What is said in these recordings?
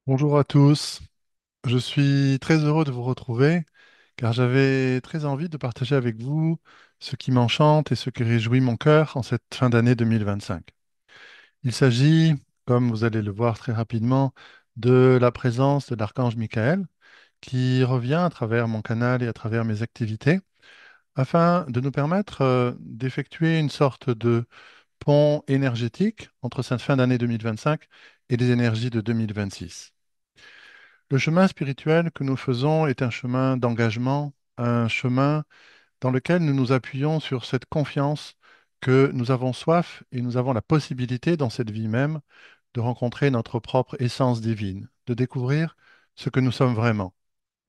Bonjour à tous, je suis très heureux de vous retrouver car j'avais très envie de partager avec vous ce qui m'enchante et ce qui réjouit mon cœur en cette fin d'année 2025. Il s'agit, comme vous allez le voir très rapidement, de la présence de l'archange Michael qui revient à travers mon canal et à travers mes activités afin de nous permettre d'effectuer une sorte de pont énergétique entre cette fin d'année 2025 et les énergies de 2026. Le chemin spirituel que nous faisons est un chemin d'engagement, un chemin dans lequel nous nous appuyons sur cette confiance que nous avons soif et nous avons la possibilité dans cette vie même de rencontrer notre propre essence divine, de découvrir ce que nous sommes vraiment,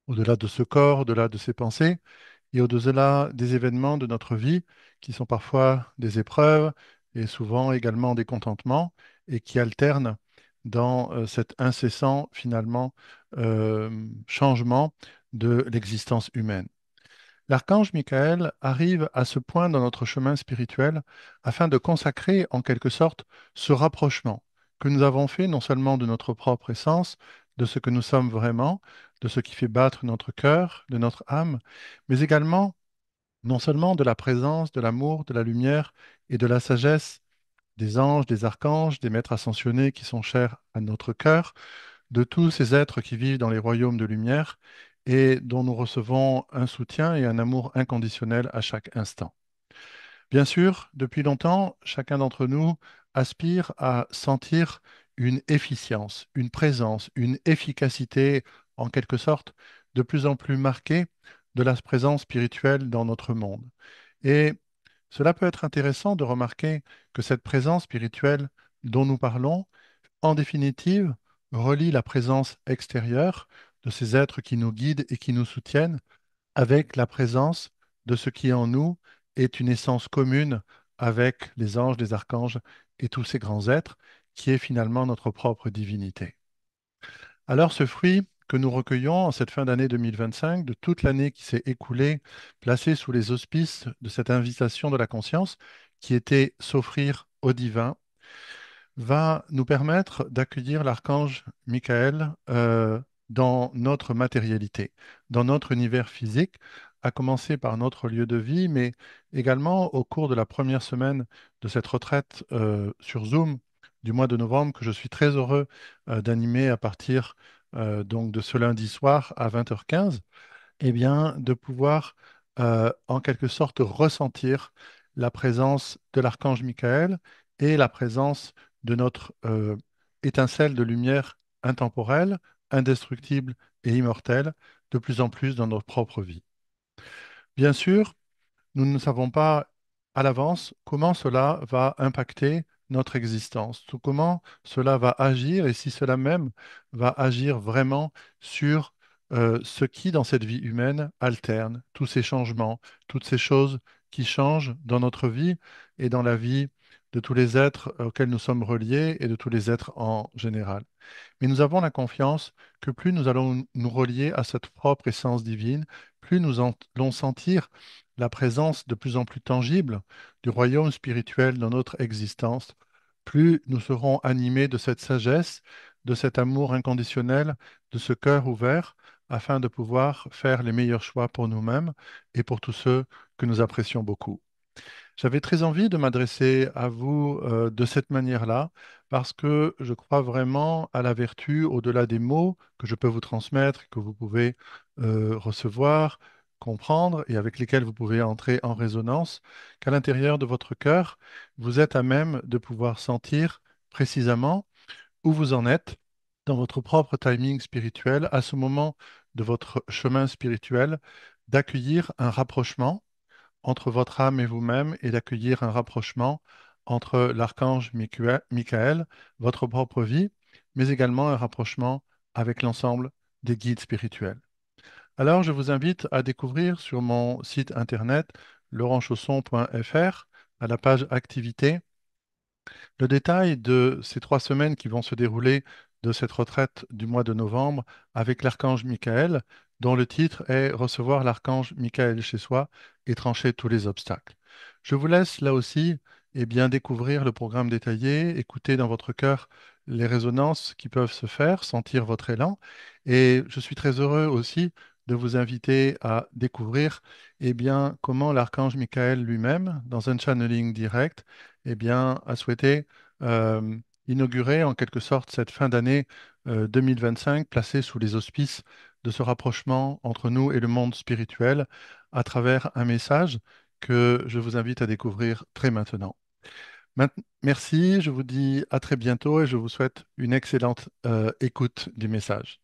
au-delà de ce corps, au-delà de ces pensées et au-delà des événements de notre vie qui sont parfois des épreuves et souvent également des contentements et qui alternent dans cet incessant finalement changement de l'existence humaine. L'archange Michael arrive à ce point dans notre chemin spirituel afin de consacrer en quelque sorte ce rapprochement que nous avons fait non seulement de notre propre essence, de ce que nous sommes vraiment, de ce qui fait battre notre cœur, de notre âme, mais également non seulement de la présence, de l'amour, de la lumière et de la sagesse des anges, des archanges, des maîtres ascensionnés qui sont chers à notre cœur, de tous ces êtres qui vivent dans les royaumes de lumière et dont nous recevons un soutien et un amour inconditionnel à chaque instant. Bien sûr, depuis longtemps, chacun d'entre nous aspire à sentir une efficience, une présence, une efficacité, en quelque sorte, de plus en plus marquée de la présence spirituelle dans notre monde. Et cela peut être intéressant de remarquer que cette présence spirituelle dont nous parlons, en définitive, relie la présence extérieure de ces êtres qui nous guident et qui nous soutiennent avec la présence de ce qui en nous est une essence commune avec les anges, les archanges et tous ces grands êtres, qui est finalement notre propre divinité. Alors ce fruit que nous recueillons en cette fin d'année 2025, de toute l'année qui s'est écoulée, placé sous les auspices de cette invitation de la conscience, qui était s'offrir au divin, va nous permettre d'accueillir l'archange Michael dans notre matérialité, dans notre univers physique, à commencer par notre lieu de vie, mais également au cours de la première semaine de cette retraite sur Zoom du mois de novembre que je suis très heureux d'animer à partir donc de ce lundi soir à 20h15 eh bien, de pouvoir en quelque sorte ressentir la présence de l'archange Michael et la présence de notre étincelle de lumière intemporelle, indestructible et immortelle, de plus en plus dans notre propre vie. Bien sûr, nous ne savons pas à l'avance comment cela va impacter notre existence, tout comment cela va agir et si cela même va agir vraiment sur ce qui, dans cette vie humaine, alterne tous ces changements, toutes ces choses qui changent dans notre vie et dans la vie de tous les êtres auxquels nous sommes reliés et de tous les êtres en général. Mais nous avons la confiance que plus nous allons nous relier à cette propre essence divine, plus nous allons sentir la présence de plus en plus tangible du royaume spirituel dans notre existence, plus nous serons animés de cette sagesse, de cet amour inconditionnel, de ce cœur ouvert, afin de pouvoir faire les meilleurs choix pour nous-mêmes et pour tous ceux que nous apprécions beaucoup. J'avais très envie de m'adresser à vous de cette manière-là, parce que je crois vraiment à la vertu, au-delà des mots que je peux vous transmettre, que vous pouvez recevoir, comprendre et avec lesquels vous pouvez entrer en résonance, qu'à l'intérieur de votre cœur, vous êtes à même de pouvoir sentir précisément où vous en êtes dans votre propre timing spirituel, à ce moment de votre chemin spirituel, d'accueillir un rapprochement entre votre âme et vous-même et d'accueillir un rapprochement entre l'archange Michael, votre propre vie, mais également un rapprochement avec l'ensemble des guides spirituels. Alors, je vous invite à découvrir sur mon site internet laurentchausson.fr, à la page Activités, le détail de ces 3 semaines qui vont se dérouler de cette retraite du mois de novembre avec l'archange Michael, dont le titre est Recevoir l'archange Michael chez soi et trancher tous les obstacles. Je vous laisse là aussi eh bien, découvrir le programme détaillé, écouter dans votre cœur les résonances qui peuvent se faire, sentir votre élan. Et je suis très heureux aussi de vous inviter à découvrir eh bien, comment l'archange Michael lui-même, dans un channeling direct, eh bien, a souhaité euh, inaugurer en quelque sorte cette fin d'année 2025, placée sous les auspices de ce rapprochement entre nous et le monde spirituel à travers un message que je vous invite à découvrir très maintenant. Merci, je vous dis à très bientôt et je vous souhaite une excellente écoute du message.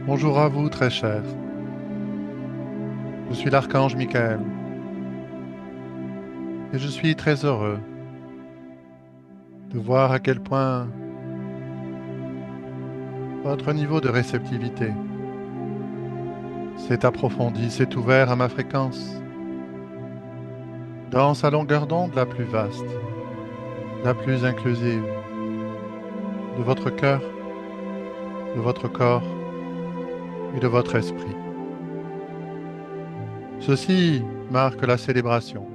Bonjour à vous, très chers. Je suis l'archange Michael et je suis très heureux de voir à quel point votre niveau de réceptivité s'est approfondi, s'est ouvert à ma fréquence, dans sa longueur d'onde la plus vaste, la plus inclusive, de votre cœur, de votre corps et de votre esprit. Ceci marque la célébration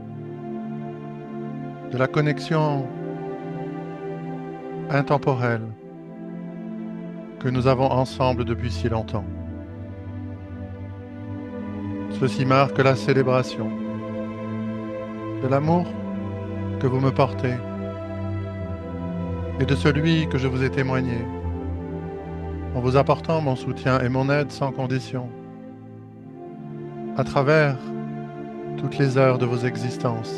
de la connexion intemporelle que nous avons ensemble depuis si longtemps. Ceci marque la célébration de l'amour que vous me portez et de celui que je vous ai témoigné en vous apportant mon soutien et mon aide sans condition à travers toutes les heures de vos existences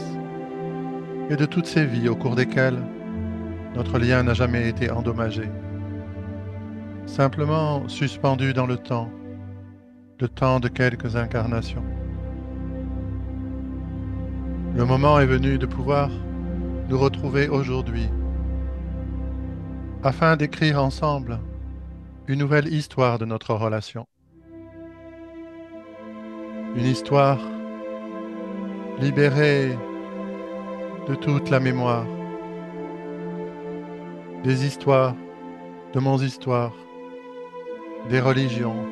et de toutes ces vies au cours desquelles notre lien n'a jamais été endommagé, simplement suspendu dans le temps de quelques incarnations. Le moment est venu de pouvoir nous retrouver aujourd'hui afin d'écrire ensemble une nouvelle histoire de notre relation. Une histoire libérée de toute la mémoire, des histoires, de mon histoire, des religions,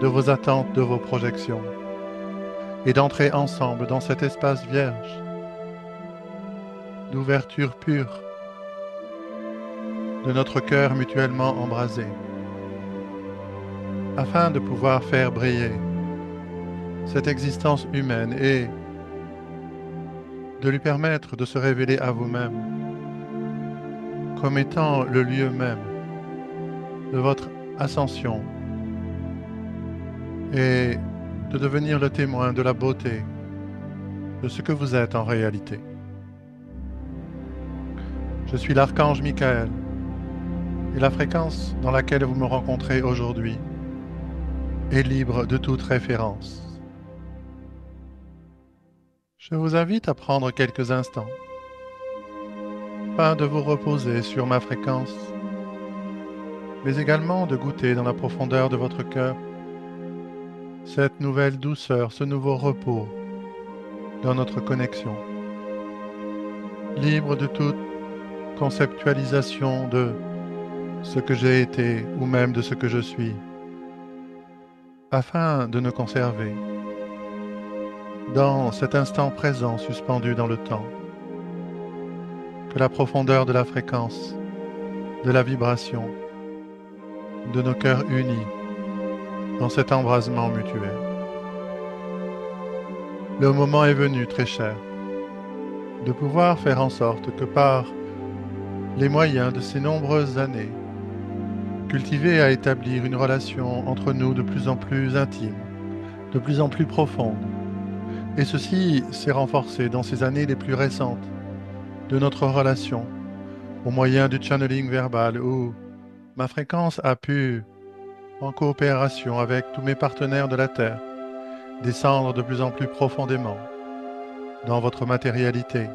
de vos attentes, de vos projections, et d'entrer ensemble dans cet espace vierge d'ouverture pure de notre cœur mutuellement embrasé, afin de pouvoir faire briller cette existence humaine et de lui permettre de se révéler à vous-même comme étant le lieu même de votre ascension et de devenir le témoin de la beauté de ce que vous êtes en réalité. Je suis l'archange Michael et la fréquence dans laquelle vous me rencontrez aujourd'hui est libre de toute référence. Je vous invite à prendre quelques instants afin de vous reposer sur ma fréquence, mais également de goûter dans la profondeur de votre cœur cette nouvelle douceur, ce nouveau repos dans notre connexion, libre de toute conceptualisation de ce que j'ai été ou même de ce que je suis, afin de ne conserver dans cet instant présent suspendu dans le temps que la profondeur de la fréquence, de la vibration, de nos cœurs unis dans cet embrasement mutuel. Le moment est venu, très cher, de pouvoir faire en sorte que par les moyens de ces nombreuses années, cultiver à établir une relation entre nous de plus en plus intime, de plus en plus profonde. Et ceci s'est renforcé dans ces années les plus récentes de notre relation, au moyen du channeling verbal où ma fréquence a pu en coopération avec tous mes partenaires de la Terre, descendre de plus en plus profondément dans votre matérialité,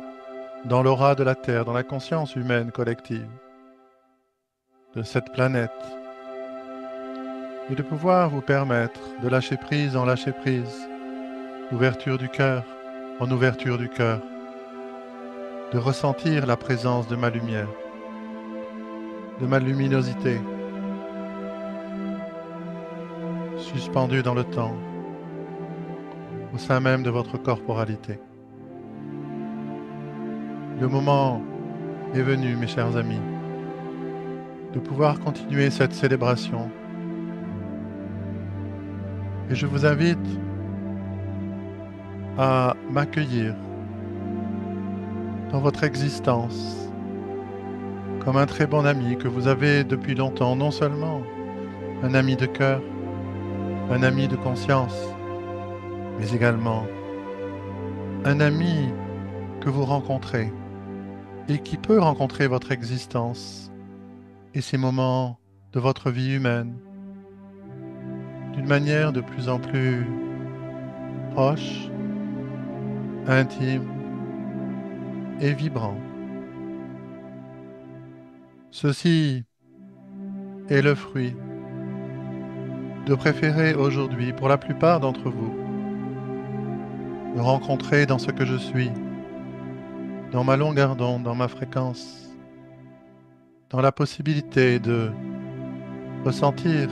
dans l'aura de la Terre, dans la conscience humaine collective de cette planète, et de pouvoir vous permettre de lâcher prise en lâcher prise, d'ouverture du cœur en ouverture du cœur, de ressentir la présence de ma lumière, de ma luminosité, suspendue dans le temps, au sein même de votre corporalité. Le moment est venu, mes chers amis, de pouvoir continuer cette célébration. Et je vous invite à m'accueillir dans votre existence comme un très bon ami que vous avez depuis longtemps, non seulement un ami de cœur, un ami de conscience, mais également un ami que vous rencontrez et qui peut rencontrer votre existence et ces moments de votre vie humaine d'une manière de plus en plus proche, intime et vibrant. Ceci est le fruit de préférer aujourd'hui, pour la plupart d'entre vous, me rencontrer dans ce que je suis, dans ma longueur d'onde, dans ma fréquence, dans la possibilité de ressentir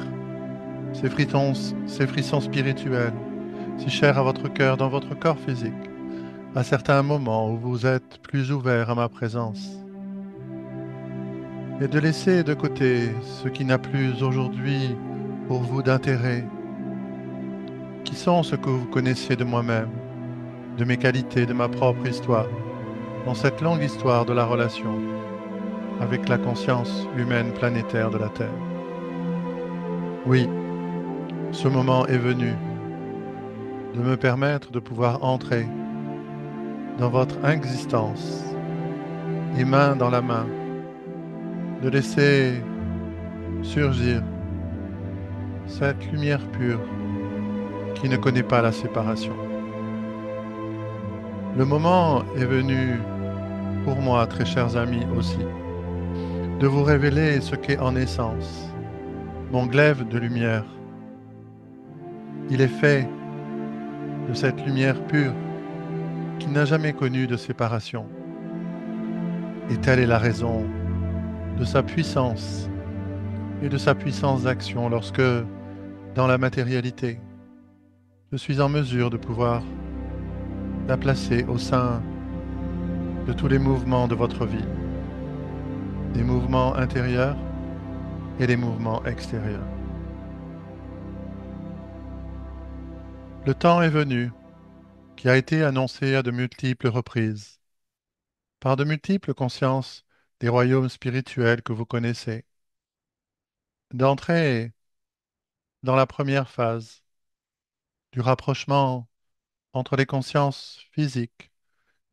ces frissons spirituels, si chers à votre cœur, dans votre corps physique, à certains moments où vous êtes plus ouvert à ma présence, et de laisser de côté ce qui n'a plus aujourd'hui pour vous d'intérêt, qui sont ce que vous connaissez de moi-même, de mes qualités, de ma propre histoire, dans cette longue histoire de la relation avec la conscience humaine planétaire de la Terre. Oui, ce moment est venu de me permettre de pouvoir entrer dans votre existence et main dans la main, de laisser surgir cette lumière pure qui ne connaît pas la séparation. Le moment est venu pour moi, très chers amis aussi, de vous révéler ce qu'est en essence mon glaive de lumière. Il est fait de cette lumière pure qui n'a jamais connu de séparation. Et telle est la raison de sa puissance et de sa puissance d'action lorsque, dans la matérialité, je suis en mesure de pouvoir la placer au sein de tous les mouvements de votre vie, des mouvements intérieurs et des mouvements extérieurs. Le temps est venu, qui a été annoncé à de multiples reprises, par de multiples consciences des royaumes spirituels que vous connaissez, d'entrer dans la première phase du rapprochement entre les consciences physiques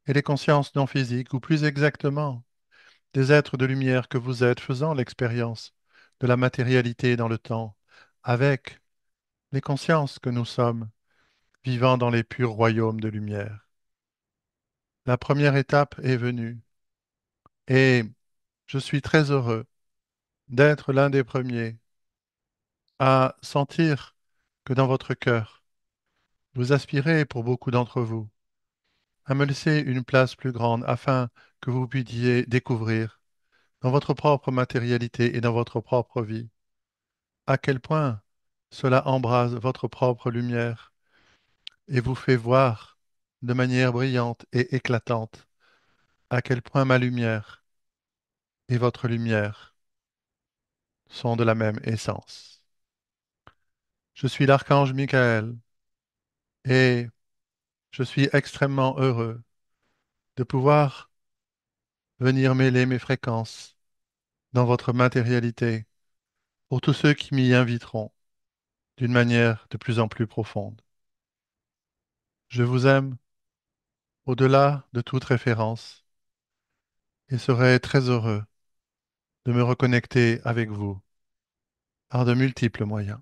et les consciences non physiques, ou plus exactement, des êtres de lumière que vous êtes faisant l'expérience de la matérialité dans le temps, avec les consciences que nous sommes, vivant dans les purs royaumes de lumière. La première étape est venue, et je suis très heureux d'être l'un des premiers à sentir que dans votre cœur, vous aspirez, pour beaucoup d'entre vous, à me laisser une place plus grande afin que vous puissiez découvrir dans votre propre matérialité et dans votre propre vie à quel point cela embrase votre propre lumière et vous fait voir de manière brillante et éclatante à quel point ma lumière et votre lumière sont de la même essence. Je suis l'archange Michael et je suis extrêmement heureux de pouvoir venir mêler mes fréquences dans votre matérialité pour tous ceux qui m'y inviteront d'une manière de plus en plus profonde. Je vous aime au-delà de toute référence et serai très heureux de me reconnecter avec vous par de multiples moyens.